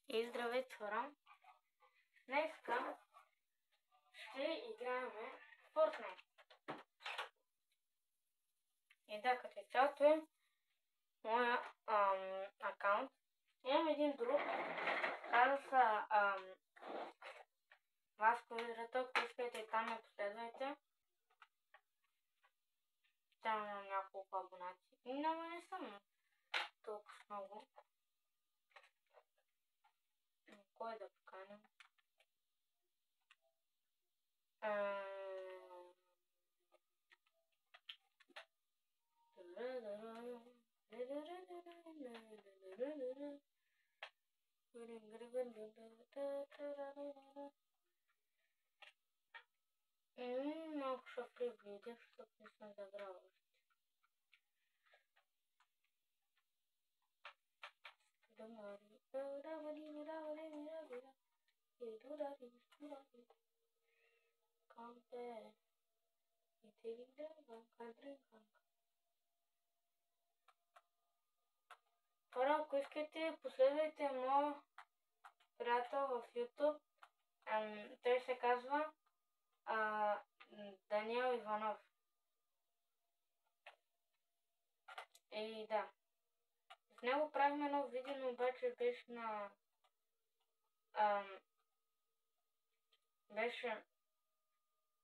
И здравейте, хора! Днеска ще играем Fortnite. И да, като цялото е моя акаунт. Имам един друг, казва се Васко Играта, ако искате и там ме последвайте. Там имам няколко абонати. Няма, не съм толкова много. Кой да поканим? Малко ще приближа, защото не съм заграла. Хора, ако искате, последвайте моя приятел в YouTube. Той се казва Даниел Иванов. И да. С него правим едно видео, но обаче беше на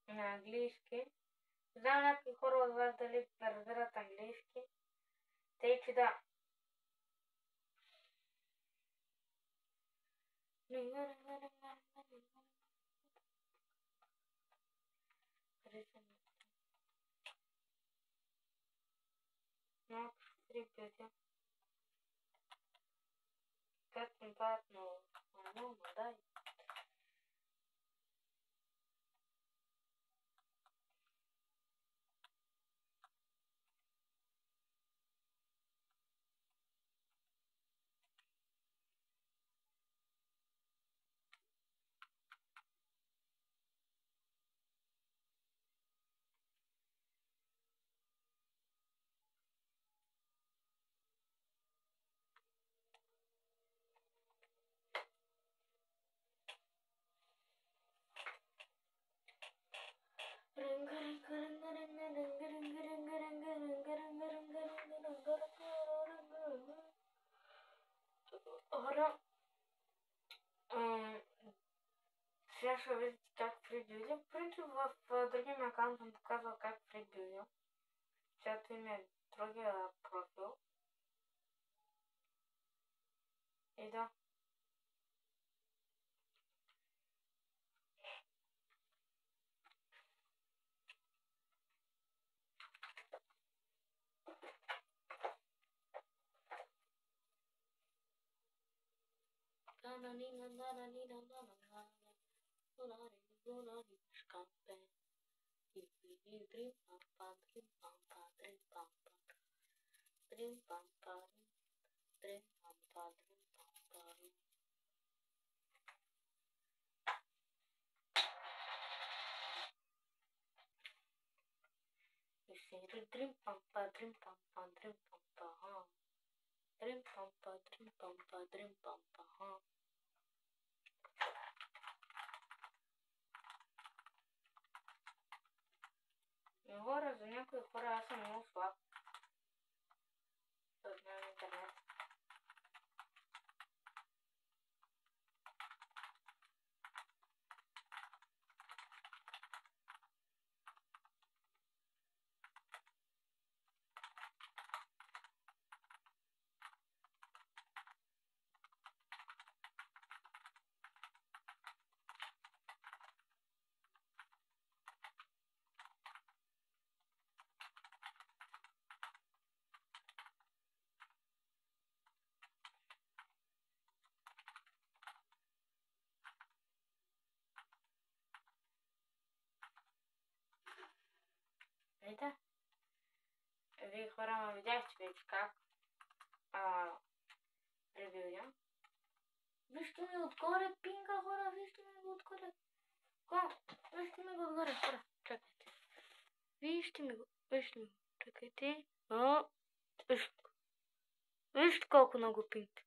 английски. Знам някакви хора от вас дали разбират английски. Тъй, че да. Малко ще приближа. Как ми падат много, дай. Хора, сега ще видите как фридюзя. В принцип в другия ми акаунт съм показвал как фридюзя. Чето им е другия профил. И да. Хора, за някои хора аз съм много слаб. Да знаем интернет. Ето. Вие хора ме видяхте вече как ревюя. Вижте ми отгоре пинга, хора, вижте ми го отгоре. Вижте ми го отгоре, хора, чакайте. Вижте ми го, чакайте. Вижте колко много пинг.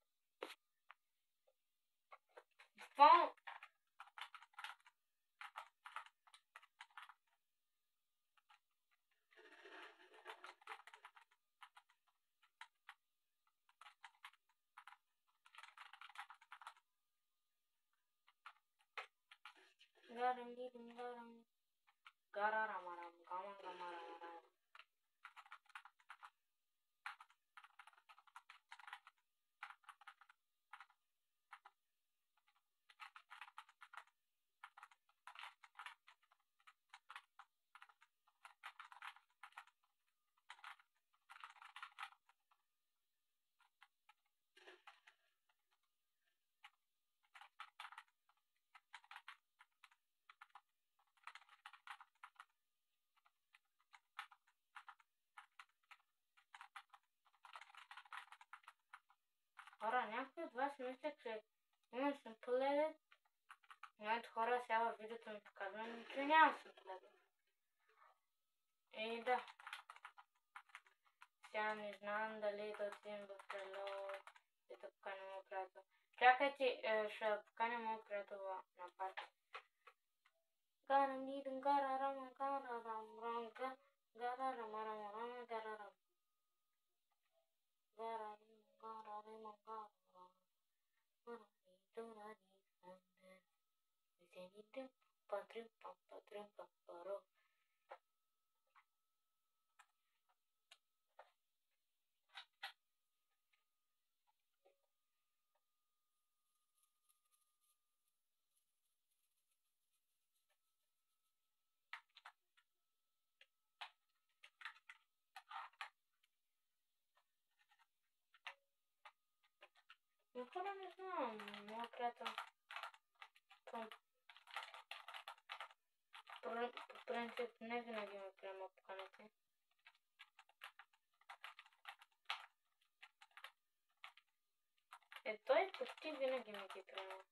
гарам, дидам, гарам. Гарарамарам, гамарамарам. Хора, някой от вас мисля, че има Simple Edit. Моите хора сега във видеото ми показвам, че няма Simple Edit. И да. Сега не знам дали да отидем в Hello и да поканим моят приятел. Чакайте, ще поканим моят приятел на парти. Гарам, дидам, гарарам, гарарам, ранга, гарарам, гарарам, гарарам. Гарарам, гарарам, гарарам. Но хора не знам, моят приятел. По принцип не винаги ме приема поканите. Той почти винаги ме ги приема.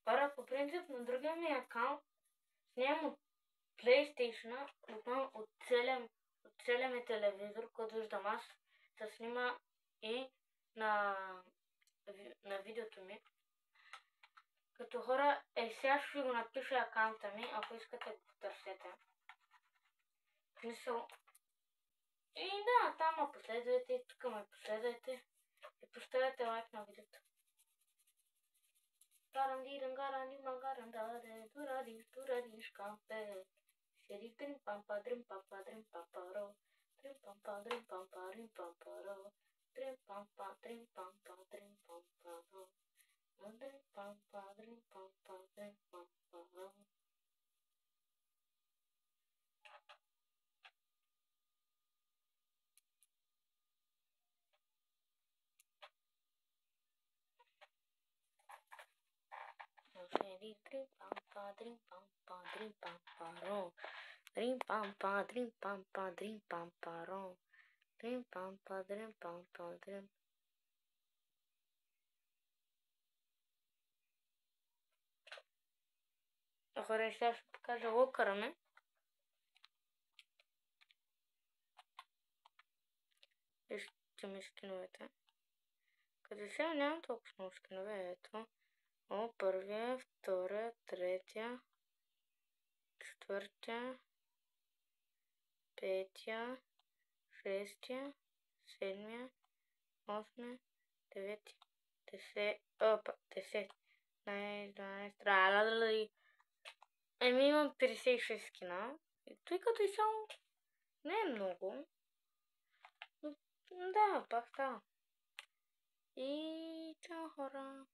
Хора, по принцип на другия ми акаунт снимам от PlayStation, от целия ми телевизор, който виждам аз, се снима и на видеото ми. Като хора, сега ще го напиша акаунта ми, ако искате го потърсете. Мисъл. И да, там ме последвайте, тук ме последвайте и поставете лайк на видеото. Гарам, дидам, гарам, дидам, гарам, даде, дуради, шкампе. Шери, дрим, пампа, дрим, пампаро. Дрим, пампа, дрим, пампаро. Дрим, пампа, дрим, пампаро. Дрим, пампа, дрим, пампаро. Дрим, пампа, дрим, пампаро. Дрим, пампа, дрим, пампаро. Дрим, пампа, дрим, дрим. Хора, сега ще покажа локъра ми. Вижте ми скиновете. Като сега нямам толкова много скинове, ето. Първия, втория, третия, четвъртия, петия, шестия, седмия, осмия, деветия, 10, 12, имам 56 скина. Той като и само не е много. Но да, пак става. И чао хора.